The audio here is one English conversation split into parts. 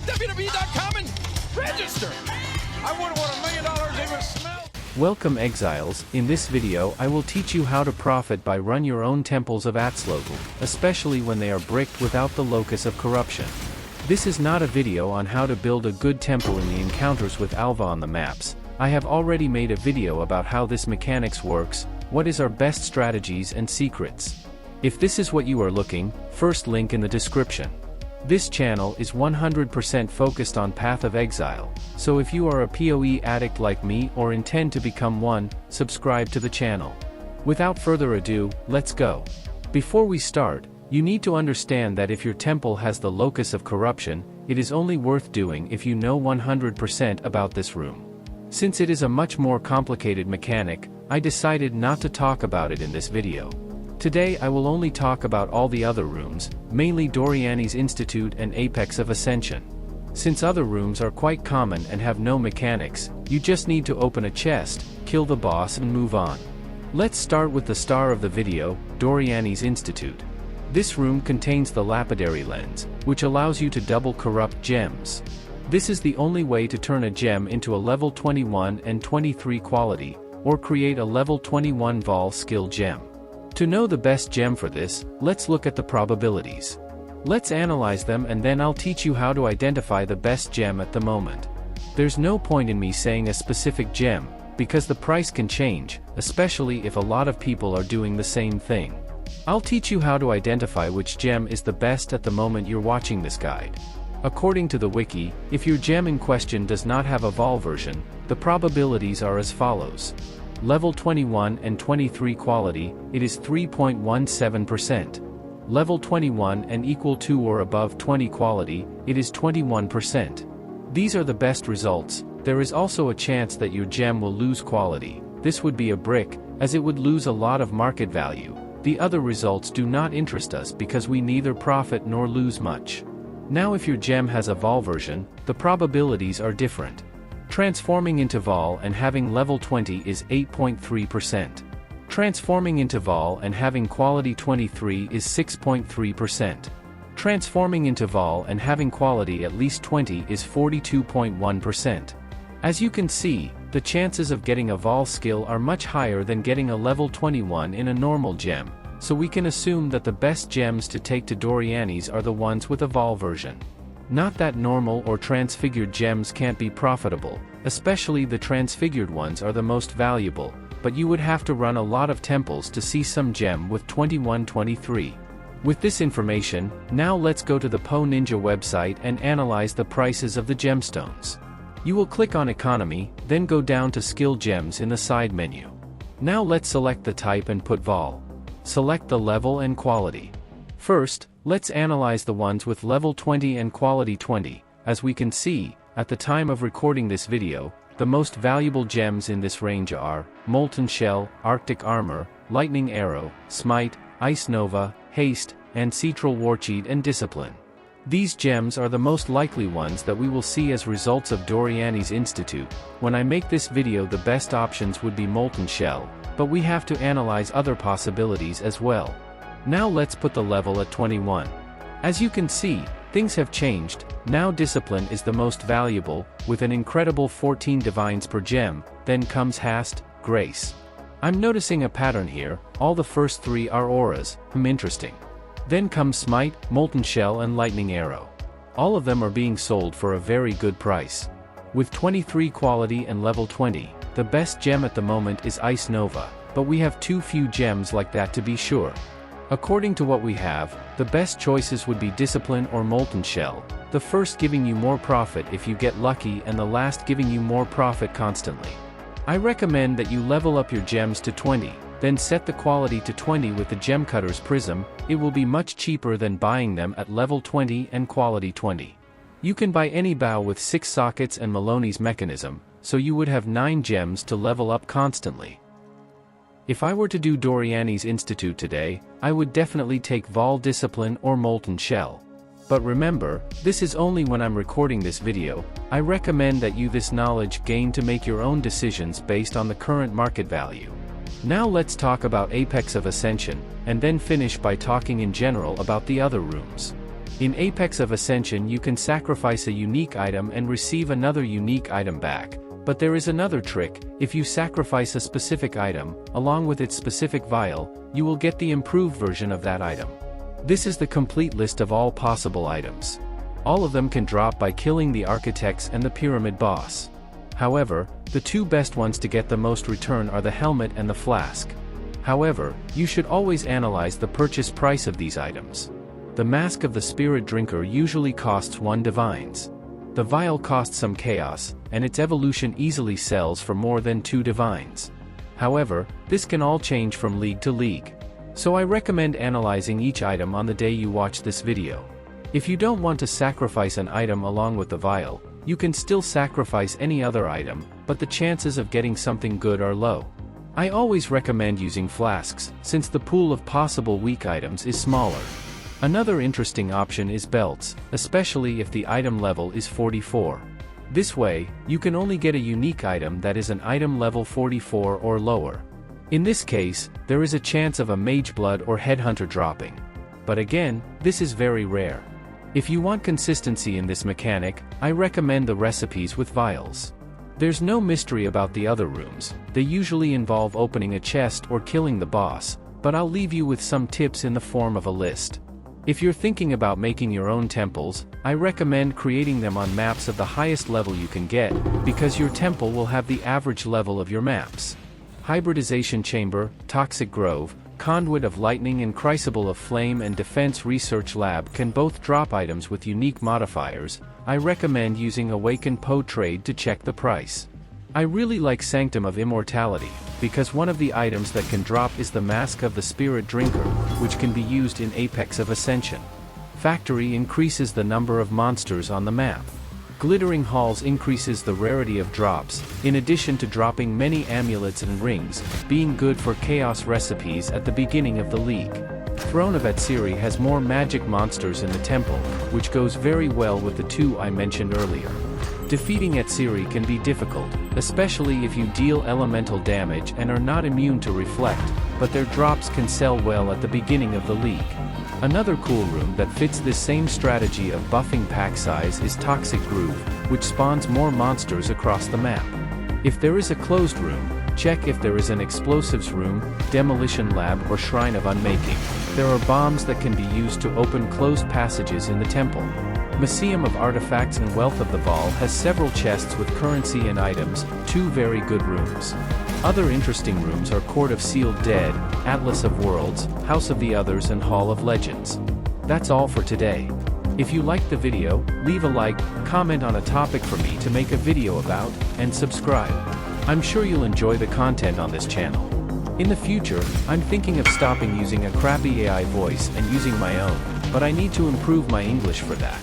WWE.com and register. I wouldn't want $1 million even smell. Welcome Exiles. In this video I will teach you how to profit by run your own Temples of Atzloatl, especially when they are bricked without the Locus of corruption. This is not a video on how to build a good temple in the encounters with Alva on the maps. I have already made a video about how this mechanics works, what is our best strategies and secrets. If this is what you are looking, first link in the description. This channel is 100% focused on Path of Exile, so if you are a PoE addict like me or intend to become one, subscribe to the channel. Without further ado, let's go. Before we start, you need to understand that if your temple has the Locus of corruption, it is only worth doing if you know 100% about this room. Since it is a much more complicated mechanic, I decided not to talk about it in this video. Today I will only talk about all the other rooms, mainly Doryani's Institute and Apex of Ascension. Since other rooms are quite common and have no mechanics, you just need to open a chest, kill the boss and move on. Let's start with the star of the video, Doryani's Institute. This room contains the lapidary lens, which allows you to double corrupt gems. This is the only way to turn a gem into a level 21 and 23 quality, or create a level 21 Vol skill gem. To know the best gem for this, let's look at the probabilities. Let's analyze them and then I'll teach you how to identify the best gem at the moment. There's no point in me saying a specific gem, because the price can change, especially if a lot of people are doing the same thing. I'll teach you how to identify which gem is the best at the moment you're watching this guide. According to the wiki, if your gem in question does not have a Vol version, the probabilities are as follows. Level 21 and 23 quality, it is 3.17%. Level 21 and equal to or above 20 quality, it is 21%. These are the best results. There is also a chance that your gem will lose quality. This would be a brick, as it would lose a lot of market value. The other results do not interest us because we neither profit nor lose much. Now if your gem has a Vol version, the probabilities are different. Transforming into Vol and having level 20 is 8.3%. Transforming into Vol and having quality 23 is 6.3%. Transforming into Vol and having quality at least 20 is 42.1%. As you can see, the chances of getting a Vol skill are much higher than getting a level 21 in a normal gem, so we can assume that the best gems to take to Doryani's are the ones with a Vol version. Not that normal or transfigured gems can't be profitable, especially the transfigured ones are the most valuable, but you would have to run a lot of temples to see some gem with 21-23. With this information, now let's go to the Po Ninja website and analyze the prices of the gemstones. You will click on Economy, then go down to Skill Gems in the side menu. Now let's select the type and put Vol. Select the level and quality. First, let's analyze the ones with level 20 and quality 20. As we can see, at the time of recording this video, the most valuable gems in this range are Molten Shell, Arctic Armor, Lightning Arrow, Smite, Ice Nova, Haste, Ancestral Warcheat and Discipline. These gems are the most likely ones that we will see as results of Doryani's Institute. When I make this video, the best options would be Molten Shell, but we have to analyze other possibilities as well. Now let's put the level at 21. As you can see, things have changed. Now Discipline is the most valuable, with an incredible 14 divines per gem, then comes Haste, Grace. I'm noticing a pattern here, all the first three are auras, interesting. Then comes Smite, Molten Shell and Lightning Arrow. All of them are being sold for a very good price. With 23 quality and level 20, the best gem at the moment is Ice Nova, but we have too few gems like that to be sure. According to what we have, the best choices would be Discipline or Molten Shell, the first giving you more profit if you get lucky and the last giving you more profit constantly. I recommend that you level up your gems to 20, then set the quality to 20 with the Gem Cutter's Prism. It will be much cheaper than buying them at level 20 and quality 20. You can buy any bow with 6 sockets and Maloney's mechanism, so you would have 9 gems to level up constantly. If I were to do Doryani's Institute today, I would definitely take Vol Discipline or Molten Shell. But remember, this is only when I'm recording this video. I recommend that you this knowledge gain to make your own decisions based on the current market value. Now let's talk about Apex of Ascension, and then finish by talking in general about the other rooms. In Apex of Ascension you can sacrifice a unique item and receive another unique item back, but there is another trick. If you sacrifice a specific item, along with its specific vial, you will get the improved version of that item. This is the complete list of all possible items. All of them can drop by killing the architects and the pyramid boss. However, the two best ones to get the most return are the helmet and the flask. However, you should always analyze the purchase price of these items. The Mask of the Spirit Drinker usually costs 1 divines. The vial costs some chaos, and its evolution easily sells for more than 2 divines. However, this can all change from league to league. So I recommend analyzing each item on the day you watch this video. If you don't want to sacrifice an item along with the vial, you can still sacrifice any other item, but the chances of getting something good are low. I always recommend using flasks, since the pool of possible weak items is smaller. Another interesting option is belts, especially if the item level is 44. This way, you can only get a unique item that is an item level 44 or lower. In this case, there is a chance of a mage blood or headhunter dropping. But again, this is very rare. If you want consistency in this mechanic, I recommend the recipes with vials. There's no mystery about the other rooms, they usually involve opening a chest or killing the boss, but I'll leave you with some tips in the form of a list. If you're thinking about making your own temples, I recommend creating them on maps of the highest level you can get, because your temple will have the average level of your maps. Hybridization Chamber, Toxic Grove, Conduit of Lightning and Crucible of Flame and Defense Research Lab can both drop items with unique modifiers. I recommend using Awakened Poe Trade to check the price. I really like Sanctum of Immortality, because one of the items that can drop is the Mask of the Spirit Drinker, which can be used in Apex of Ascension. Factory increases the number of monsters on the map. Glittering Halls increases the rarity of drops, in addition to dropping many amulets and rings, being good for chaos recipes at the beginning of the league. Throne of Atziri has more magic monsters in the temple, which goes very well with the 2 I mentioned earlier. Defeating Atziri can be difficult, especially if you deal elemental damage and are not immune to reflect, but their drops can sell well at the beginning of the league. Another cool room that fits this same strategy of buffing pack size is Toxic Groove, which spawns more monsters across the map. If there is a closed room, check if there is an explosives room, demolition lab or shrine of unmaking. There are bombs that can be used to open closed passages in the temple. Museum of Artifacts and Wealth of the Vaal has several chests with currency and items, 2 very good rooms. Other interesting rooms are Court of Sealed Dead, Atlas of Worlds, House of the Others and Hall of Legends. That's all for today. If you liked the video, leave a like, comment on a topic for me to make a video about, and subscribe. I'm sure you'll enjoy the content on this channel. In the future, I'm thinking of stopping using a crappy AI voice and using my own, but I need to improve my English for that.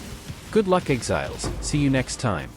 Good luck, Exiles, see you next time.